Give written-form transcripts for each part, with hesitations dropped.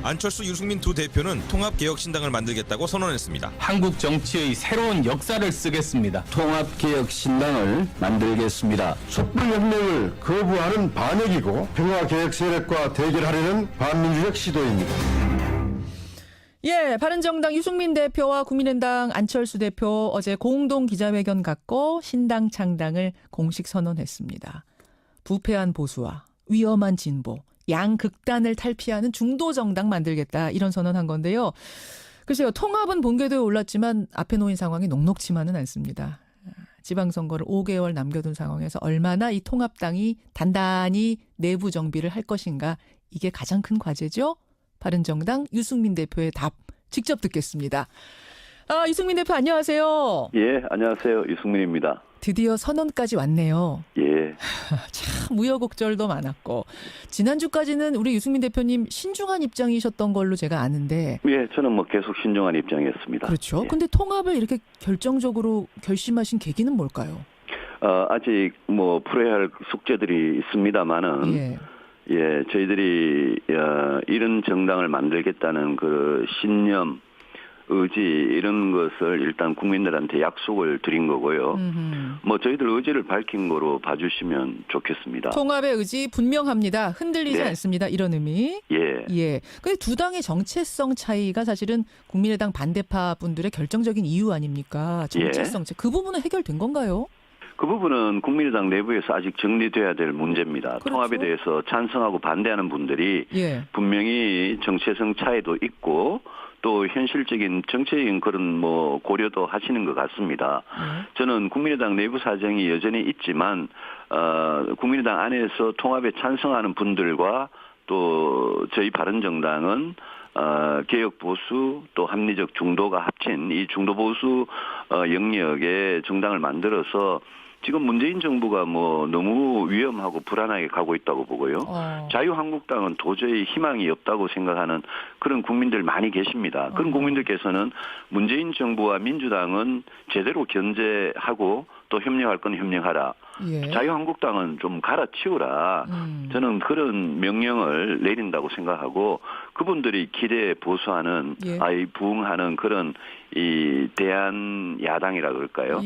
안철수, 유승민 두 대표는 통합개혁신당을 만들겠다고 선언했습니다. 한국 정치의 새로운 역사를 쓰겠습니다. 통합개혁신당을 만들겠습니다. 촛불혁명을 거부하는 반역이고 평화개혁 세력과 대결하려는 반민주적 시도입니다. 예, 바른정당 유승민 대표와 국민의당 안철수 대표 어제 공동 기자회견 갖고 신당 창당을 공식 선언했습니다. 부패한 보수와 위험한 진보, 양극단을 탈피하는 중도 정당 만들겠다 이런 선언한 건데요. 글쎄요, 통합은 본궤도에 올랐지만 앞에 놓인 상황이 녹록치만은 않습니다. 지방선거를 5개월 남겨둔 상황에서 얼마나 이 통합당이 단단히 내부 정비를 할 것인가, 이게 가장 큰 과제죠. 바른정당 유승민 대표의 답 직접 듣겠습니다. 유승민 대표 안녕하세요. 예, 안녕하세요. 유승민입니다. 드디어 선언까지 왔네요. 예. 참 우여곡절도 많았고 지난주까지는 우리 유승민 대표님 신중한 입장이셨던 걸로 제가 아는데. 예, 저는 뭐 계속 신중한 입장이었습니다. 그렇죠. 예. 근데 통합을 이렇게 결정적으로 결심하신 계기는 뭘까요? 아직 뭐 풀어야 할 숙제들이 있습니다만은 예, 저희들이 이런 정당을 만들겠다는 그 신념, 의지 이런 것을 일단 국민들한테 약속을 드린 거고요. 뭐 저희들 의지를 밝힌 거로 봐주시면 좋겠습니다. 통합의 의지 분명합니다. 흔들리지 네. 않습니다. 이런 의미. 예. 예. 근데 두 당의 정체성 차이가 사실은 국민의당 반대파 분들의 결정적인 이유 아닙니까? 정체성 차이. 그 부분은 해결된 건가요? 그 부분은 국민의당 내부에서 아직 정리돼야 될 문제입니다. 그렇죠. 통합에 대해서 찬성하고 반대하는 분들이 분명히 정체성 차이도 있고 또 현실적인 정치적인 그런 뭐 고려도 하시는 것 같습니다. 저는 국민의당 내부 사정이 여전히 있지만 국민의당 안에서 통합에 찬성하는 분들과 또 저희 바른정당은 개혁 보수 또 합리적 중도가 합친 이 중도 보수 영역의 정당을 만들어서 지금 문재인 정부가 뭐 너무 위험하고 불안하게 가고 있다고 보고요. 자유한국당은 도저히 희망이 없다고 생각하는 그런 국민들 많이 계십니다. 그런 국민들께서는 문재인 정부와 민주당은 제대로 견제하고 또 협력할 건 협력하라. 자유한국당은 좀 갈아치우라. 저는 그런 명령을 내린다고 생각하고 그분들이 기대에 보수하는 부응하는 그런 이 대한 야당이라 그럴까요?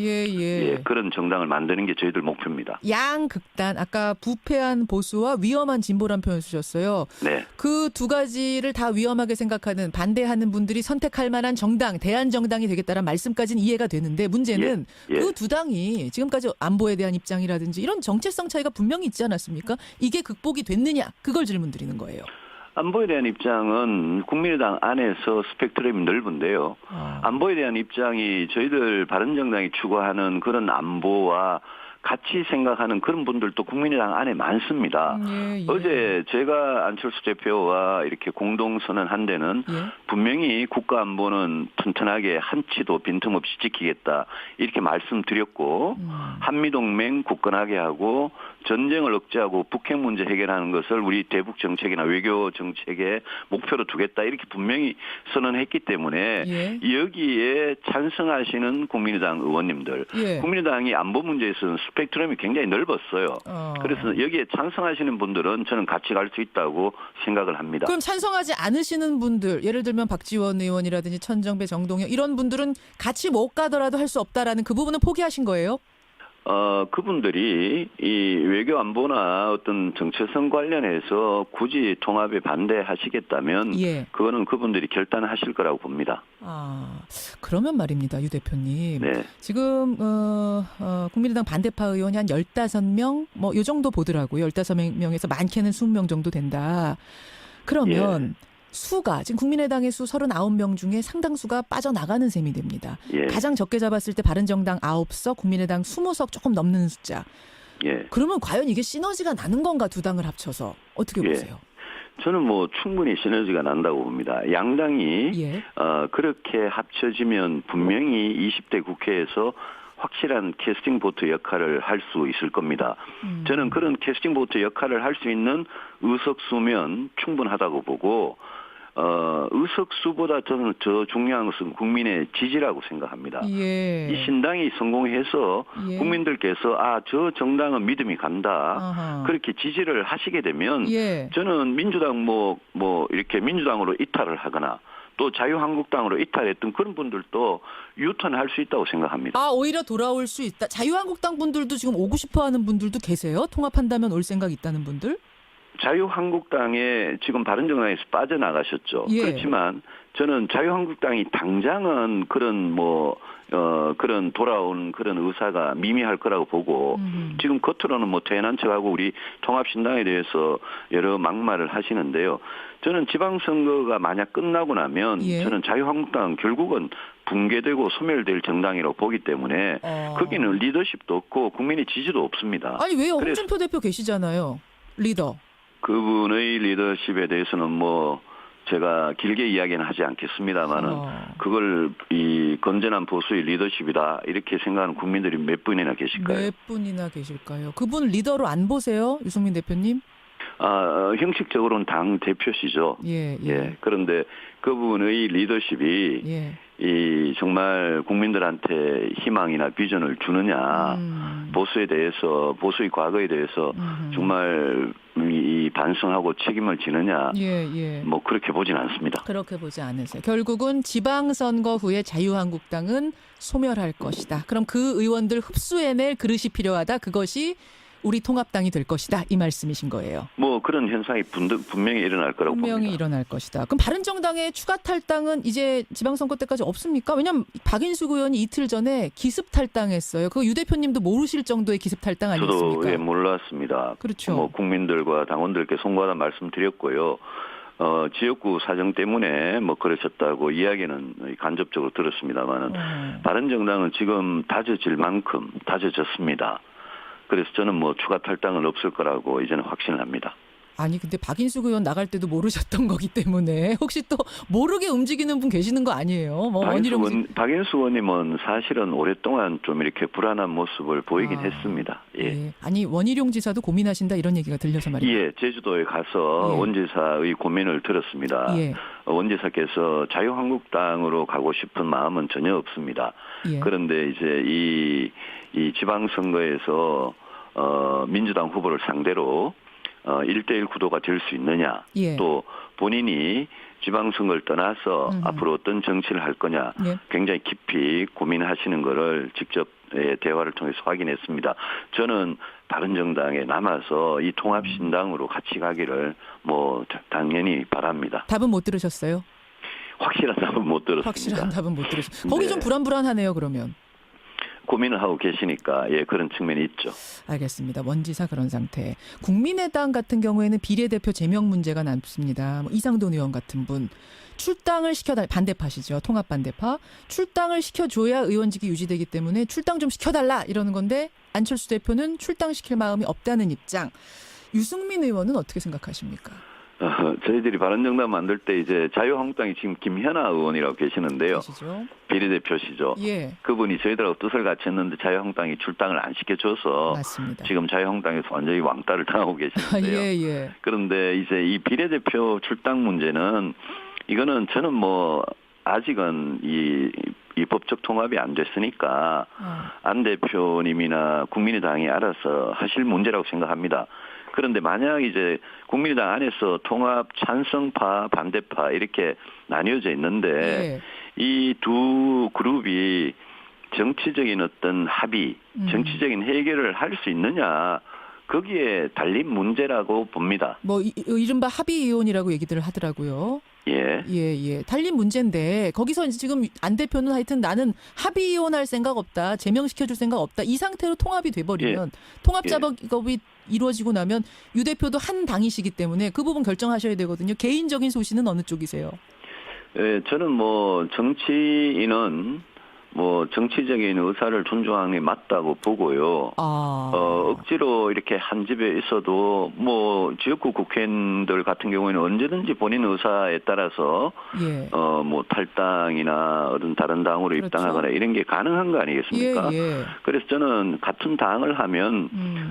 그런 정당을 만드는 게 저희들 목표입니다. 양극단, 아까 부패한 보수와 위험한 진보란 표현 쓰셨어요. 네. 그 두 가지를 다 위험하게 생각하는 반대하는 분들이 선택할 만한 정당, 대안정당이 되겠다는 말씀까지는 이해가 되는데 문제는 그 두 당이 지금까지 안보에 대한 입장이라든지 이런 정체성 차이가 분명히 있지 않았습니까? 이게 극복이 됐느냐? 그걸 질문드리는 거예요. 안보에 대한 입장은 국민의당 안에서 스펙트럼이 넓은데요. 안보에 대한 입장이 저희들 바른정당이 추구하는 그런 안보와 같이 생각하는 그런 분들도 국민의당 안에 많습니다. 어제 제가 안철수 대표와 이렇게 공동선언한 데는 분명히 국가안보는 튼튼하게 한치도 빈틈없이 지키겠다 이렇게 말씀드렸고 한미동맹 굳건하게 하고 전쟁을 억제하고 북핵 문제 해결하는 것을 우리 대북 정책이나 외교 정책의 목표로 두겠다 이렇게 분명히 선언했기 때문에 여기에 찬성하시는 국민의당 의원님들 국민의당이 안보 문제에서는 스펙트럼이 굉장히 넓었어요. 그래서 여기에 찬성하시는 분들은 저는 같이 갈 수 있다고 생각을 합니다. 그럼 찬성하지 않으시는 분들, 예를 들면 박지원 의원이라든지 천정배, 정동영 이런 분들은 같이 못 가더라도 할 수 없다라는 그 부분은 포기하신 거예요? 그분들이 이 외교 안보나 어떤 정체성 관련해서 굳이 통합에 반대하시겠다면 그거는 그분들이 결단하실 거라고 봅니다. 그러면 말입니다. 유 대표님. 네. 지금 국민의당 반대파 의원이 한 15명 뭐 이 정도 보더라고요. 15명에서 많게는 20명 정도 된다. 그러면 수가 지금 국민의당의 수 39명 중에 상당수가 빠져나가는 셈이 됩니다. 가장 적게 잡았을 때 바른정당 9석, 국민의당 20석 조금 넘는 숫자. 그러면 과연 이게 시너지가 나는 건가 두 당을 합쳐서 어떻게 보세요? 저는 뭐 충분히 시너지가 난다고 봅니다. 양당이 그렇게 합쳐지면 분명히 20대 국회에서 확실한 캐스팅 보트 역할을 할 수 있을 겁니다. 저는 그런 캐스팅 보트 역할을 할 수 있는 의석수면 충분하다고 보고 의석수보다 저는 더 중요한 것은 국민의 지지라고 생각합니다. 예. 이 신당이 성공해서 예. 국민들께서 저 정당은 믿음이 간다. 아하. 그렇게 지지를 하시게 되면 예. 저는 민주당 뭐 이렇게 민주당으로 이탈을 하거나 또 자유한국당으로 이탈했던 그런 분들도 유턴할 수 있다고 생각합니다. 오히려 돌아올 수 있다. 자유한국당 분들도 지금 오고 싶어 하는 분들도 계세요? 통합한다면 올 생각 있다는 분들? 자유한국당에 지금 바른정당에서 빠져나가셨죠. 예. 그렇지만 저는 자유한국당이 당장은 그런 그런 돌아온 그런 의사가 미미할 거라고 보고 지금 겉으로는 퇴행한 척하고 우리 통합신당에 대해서 여러 막말을 하시는데요. 저는 지방선거가 만약 끝나고 나면 예. 저는 자유한국당은 결국은 붕괴되고 소멸될 정당이라고 보기 때문에 거기는 리더십도 없고 국민의 지지도 없습니다. 아니 왜요? 홍준표 대표 계시잖아요. 리더. 그분의 리더십에 대해서는 제가 길게 이야기는 하지 않겠습니다만은 그걸 이 건전한 보수의 리더십이다 이렇게 생각하는 국민들이 몇 분이나 계실까요? 몇 분이나 계실까요? 그분 리더로 안 보세요, 유승민 대표님? 형식적으로는 당 대표시죠. 예. 그런데 그분의 리더십이 이 정말 국민들한테 희망이나 비전을 주느냐, 보수에 대해서 보수의 과거에 대해서 정말 이 반성하고 책임을 지느냐, 그렇게 보진 않습니다. 그렇게 보지 않으세요. 결국은 지방선거 후에 자유한국당은 소멸할 것이다. 그럼 그 의원들 흡수해낼 그릇이 필요하다. 그것이 우리 통합당이 될 것이다. 이 말씀이신 거예요. 그런 현상이 분명히 일어날 거라고 봅니다. 분명히 일어날 것이다. 그럼 바른정당의 추가 탈당은 이제 지방선거 때까지 없습니까? 왜냐하면 박인숙 의원이 이틀 전에 기습 탈당했어요. 그거 유 대표님도 모르실 정도의 기습 탈당 아니겠습니까? 저도 몰랐습니다. 그렇죠. 국민들과 당원들께 송구하다 말씀드렸고요. 지역구 사정 때문에 그러셨다고 이야기는 간접적으로 들었습니다만은 바른정당은 지금 다져질 만큼 다져졌습니다. 그래서 저는 추가 탈당은 없을 거라고 이제는 확신을 합니다. 아니 근데 박인숙 의원 나갈 때도 모르셨던 거기 때문에 혹시 또 모르게 움직이는 분 계시는 거 아니에요? 박인숙 의원님은 사실은 오랫동안 좀 이렇게 불안한 모습을 보이긴 했습니다. 예. 아니 원희룡 지사도 고민하신다 이런 얘기가 들려서 말이에요. 예, 제주도에 가서 원 지사의 고민을 들었습니다. 원 지사께서 자유한국당으로 가고 싶은 마음은 전혀 없습니다. 그런데 이제 이 지방선거에서 민주당 후보를 상대로 1대1 구도가 될 수 있느냐, 또 본인이 지방선거를 떠나서 앞으로 어떤 정치를 할 거냐 굉장히 깊이 고민하시는 거를 직접 대화를 통해서 확인했습니다. 저는 바른정당에 남아서 이 통합신당으로 같이 가기를 당연히 바랍니다. 답은 못 들으셨어요? 확실한 답은 못 들었습니다. 확실한 답은 못 들으셨어요. 거기 좀 불안하네요, 그러면. 고민을 하고 계시니까 그런 측면이 있죠. 알겠습니다. 원지사 그런 상태. 국민의당 같은 경우에는 비례대표 제명 문제가 남습니다. 이상돈 의원 같은 분. 출당을 시켜달라. 반대파시죠. 통합 반대파. 출당을 시켜줘야 의원직이 유지되기 때문에 출당 좀 시켜달라 이러는 건데 안철수 대표는 출당시킬 마음이 없다는 입장. 유승민 의원은 어떻게 생각하십니까? 저희들이 바른정당 만들 때 이제 자유한국당이 지금 김현아 의원이라고 계시는데요. 계시죠? 비례대표시죠. 그분이 저희들하고 뜻을 같이 했는데 자유한국당이 출당을 안 시켜줘서 맞습니다. 지금 자유한국당에서 완전히 왕따를 당하고 계시는데요. 그런데 이제 이 비례대표 출당 문제는 이거는 저는 아직은 이 법적 통합이 안 됐으니까 안 대표님이나 국민의당이 알아서 하실 문제라고 생각합니다. 그런데 만약 이제 국민의당 안에서 통합 찬성파, 반대파 이렇게 나뉘어져 있는데 이 두 그룹이 정치적인 어떤 합의, 정치적인 해결을 할 수 있느냐 거기에 달린 문제라고 봅니다. 이른바 합의이혼이라고 얘기들을 하더라고요. 달린 문제인데 거기서 이제 지금 안 대표는 하여튼 나는 합의이혼할 생각 없다. 제명시켜줄 생각 없다. 이 상태로 통합이 돼버리면 통합 작업이 이루어지고 나면 유 대표도 한 당이시기 때문에 그 부분 결정하셔야 되거든요. 개인적인 소신은 어느 쪽이세요? 저는 정치인은 뭐 정치적인 의사를 존중하는 게 맞다고 보고요. 억지로 이렇게 한 집에 있어도 뭐 지역구 국회의원들 같은 경우에는 언제든지 본인 의사에 따라서 예. 뭐 탈당이나 어떤 다른 당으로 그렇죠. 입당하거나 이런 게 가능한 거 아니겠습니까? 예, 예. 그래서 저는 같은 당을 하면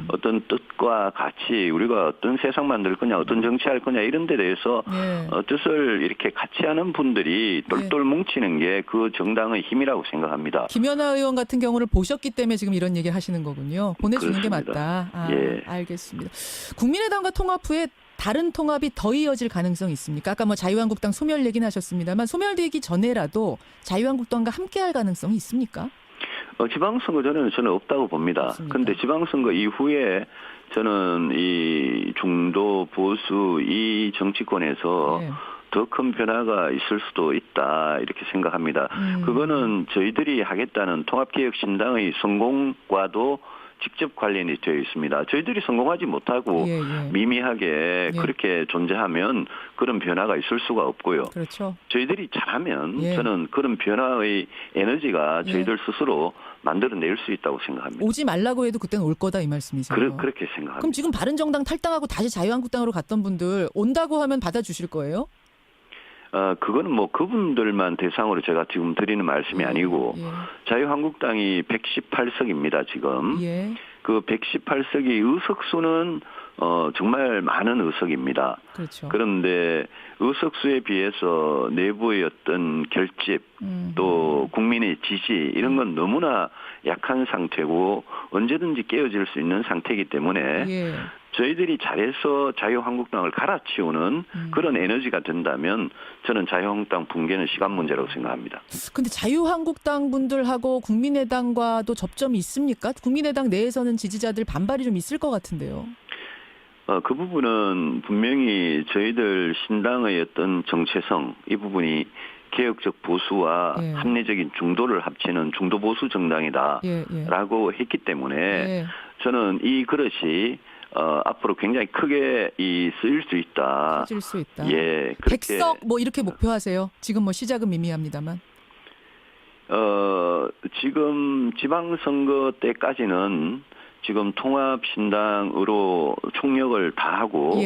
어떤 뜻과 가치, 우리가 어떤 세상 만들 거냐, 어떤 정치할 거냐 이런 데 대해서 예. 뜻을 이렇게 같이 하는 분들이 똘똘 뭉치는 게 그 정당의 힘이라고 생각합니다. 김연아 의원 같은 경우를 보셨기 때문에 지금 이런 얘기를 하시는 거군요. 보내주는 게 그렇습니다. 맞다. 예. 알겠습니다. 국민의당과 통합 후에 다른 통합이 더 이어질 가능성이 있습니까? 아까 뭐 자유한국당 소멸 얘기는 하셨습니다만 소멸되기 전에라도 자유한국당과 함께할 가능성이 있습니까? 지방선거 전에는 저는 없다고 봅니다. 그런데 지방선거 이후에 저는 이 중도 보수 이 정치권에서 네. 더 큰 변화가 있을 수도 있다 이렇게 생각합니다. 그거는 저희들이 하겠다는 통합개혁신당의 성공과도 직접 관련이 되어 있습니다. 저희들이 성공하지 못하고 예. 미미하게 예. 그렇게 존재하면 그런 변화가 있을 수가 없고요. 그렇죠. 저희들이 잘하면 예. 저는 그런 변화의 에너지가 저희들 스스로 만들어낼 수 있다고 생각합니다. 오지 말라고 해도 그때는 올 거다 이 말씀이세요? 그렇게 생각합니다. 그럼 지금 바른정당 탈당하고 다시 자유한국당으로 갔던 분들 온다고 하면 받아주실 거예요? 그거는 뭐 그분들만 대상으로 제가 지금 드리는 말씀이 아니고 자유한국당이 118석입니다 지금. 예. 그 118석의 의석수는 정말 많은 의석입니다. 그렇죠. 그런데 의석수에 비해서 내부의 어떤 결집 또 국민의 지지 이런 건 너무나 약한 상태고 언제든지 깨어질 수 있는 상태이기 때문에 예. 저희들이 잘해서 자유한국당을 갈아치우는 그런 에너지가 된다면 저는 자유한국당 붕괴는 시간 문제라고 생각합니다. 근데 자유한국당 분들하고 국민의당과도 접점이 있습니까? 국민의당 내에서는 지지자들 반발이 좀 있을 것 같은데요. 그 부분은 분명히 저희들 신당의 어떤 정체성 이 부분이 개혁적 보수와 합리적인 중도를 합치는 중도 보수 정당이다라고 했기 때문에 저는 이 그릇이 앞으로 굉장히 크게 쓰일 수 있다. 커질 수 있다. 예, 그렇게 100석 뭐 이렇게 목표하세요. 지금 뭐 시작은 미미합니다만. 지금 지방선거 때까지는 지금 통합신당으로 총력을 다하고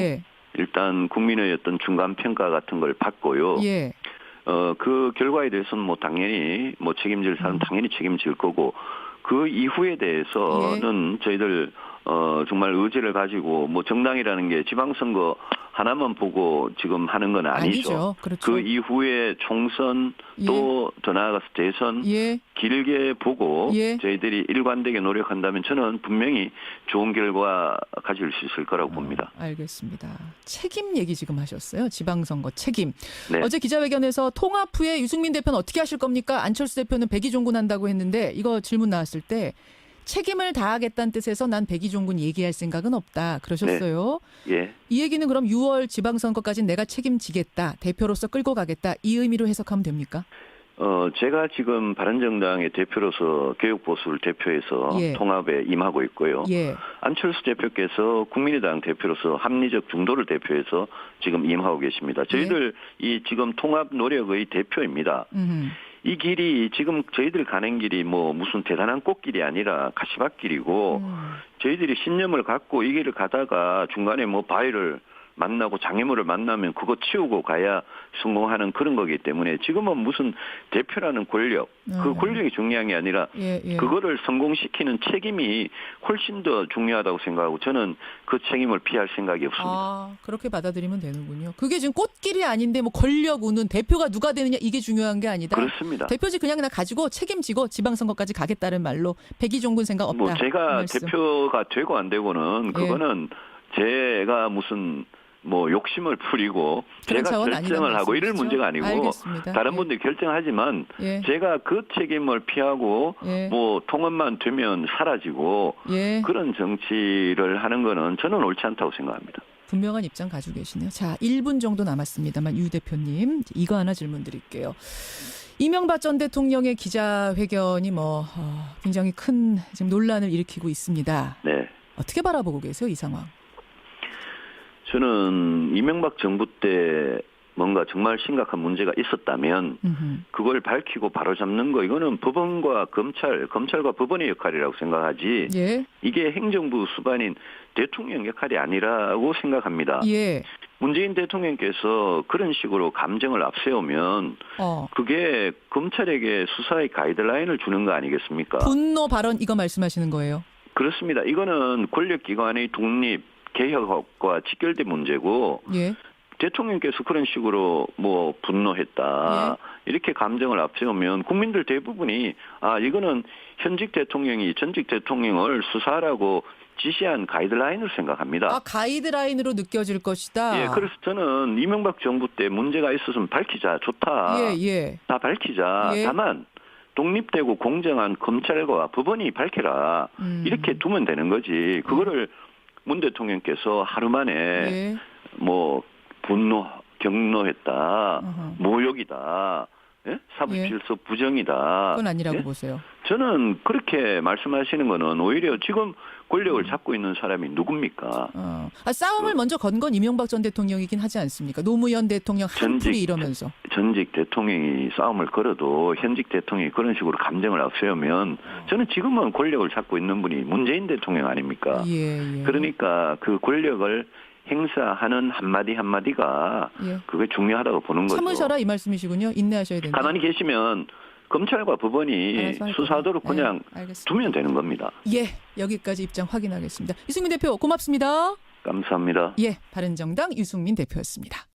일단 국민의 어떤 중간평가 같은 걸 받고요. 그 결과에 대해서는 뭐 당연히 뭐 책임질 사람 당연히 책임질 거고 그 이후에 대해서는 저희들 정말 의지를 가지고 뭐 정당이라는 게 지방선거 하나만 보고 지금 하는 건 아니죠. 그렇죠. 그 이후에 총선 또 더 나아가서 대선 길게 보고 저희들이 일관되게 노력한다면 저는 분명히 좋은 결과 가질 수 있을 거라고 봅니다. 알겠습니다. 책임 얘기 지금 하셨어요. 지방선거 책임. 네. 어제 기자회견에서 통합 후에 유승민 대표는 어떻게 하실 겁니까? 안철수 대표는 백의종군한다고 했는데 이거 질문 나왔을 때 책임을 다하겠다는 뜻에서 난 백의종군 얘기할 생각은 없다. 그러셨어요. 예. 이 얘기는 그럼 6월 지방선거까지 내가 책임지겠다. 대표로서 끌고 가겠다. 이 의미로 해석하면 됩니까? 제가 지금 바른정당의 대표로서 교육보수를 대표해서 통합에 임하고 있고요. 안철수 대표께서 국민의당 대표로서 합리적 중도를 대표해서 지금 임하고 계십니다. 저희들 이 지금 통합 노력의 대표입니다. 이 길이 지금 저희들 가는 길이 뭐 무슨 대단한 꽃길이 아니라 가시밭길이고 저희들이 신념을 갖고 이 길을 가다가 중간에 뭐 바위를 만나고 장애물을 만나면 그거 치우고 가야 성공하는 그런 거기 때문에 지금은 무슨 대표라는 권력, 그 권력이 중요한 게 아니라 그거를 성공시키는 책임이 훨씬 더 중요하다고 생각하고 저는 그 책임을 피할 생각이 없습니다. 그렇게 받아들이면 되는군요. 그게 지금 꽃길이 아닌데 뭐 권력 우는 대표가 누가 되느냐 이게 중요한 게 아니다. 그렇습니다. 대표직 그냥 나 가지고 책임지고 지방선거까지 가겠다는 말로 백의종군 생각 없다. 뭐 제가 대표가 되고 안 되고는 그거는 제가 무슨 뭐 욕심을 부리고 제가 결정을 하고 이럴 문제가 아니고 알겠습니다. 다른 분들이 결정하지만 제가 그 책임을 피하고 뭐 통합만 되면 사라지고 그런 정치를 하는 거는 저는 옳지 않다고 생각합니다. 분명한 입장 가지고 계시네요. 자, 1분 정도 남았습니다만 유 대표님 이거 하나 질문 드릴게요. 이명박 전 대통령의 기자회견이 뭐 굉장히 큰 지금 논란을 일으키고 있습니다. 네. 어떻게 바라보고 계세요, 이 상황? 저는 이명박 정부 때 뭔가 정말 심각한 문제가 있었다면 그걸 밝히고 바로잡는 거 이거는 법원과 검찰과 법원의 역할이라고 생각하지 예. 이게 행정부 수반인 대통령 역할이 아니라고 생각합니다. 예. 문재인 대통령께서 그런 식으로 감정을 앞세우면 그게 검찰에게 수사의 가이드라인을 주는 거 아니겠습니까? 분노 발언 이거 말씀하시는 거예요? 그렇습니다. 이거는 권력기관의 독립, 개혁과 직결된 문제고 예. 대통령께서 그런 식으로 뭐 분노했다. 이렇게 감정을 앞세우면 국민들 대부분이 이거는 현직 대통령이 전직 대통령을 수사하라고 지시한 가이드라인을 생각합니다. 가이드라인으로 느껴질 것이다. 예, 그래서 저는 이명박 정부 때 문제가 있었으면 밝히자. 좋다. 예. 다 밝히자. 예. 다만 독립되고 공정한 검찰과 법원이 밝혀라. 이렇게 두면 되는 거지. 그거를 문 대통령께서 하루 만에 뭐 분노, 경로했다, 모욕이다, 예? 사법질서 부정이다. 그건 아니라고 보세요. 저는 그렇게 말씀하시는 거는 오히려 지금 권력을 잡고 있는 사람이 누굽니까? 싸움을 먼저 건 건 이명박 전 대통령이긴 하지 않습니까? 노무현 대통령 한풀이 이러면서. 전직 대통령이 싸움을 걸어도 현직 대통령이 그런 식으로 감정을 앞세우면 저는 지금은 권력을 잡고 있는 분이 문재인 대통령 아닙니까? 예. 그러니까 그 권력을 행사하는 한마디 한마디가 그게 중요하다고 보는 거죠. 참으셔라 이 말씀이시군요. 인내하셔야 된다. 가만히 계시면 검찰과 법원이 수사하도록 그냥 두면 되는 겁니다. 예, 여기까지 입장 확인하겠습니다. 유승민 대표 고맙습니다. 감사합니다. 예, 바른정당 유승민 대표였습니다.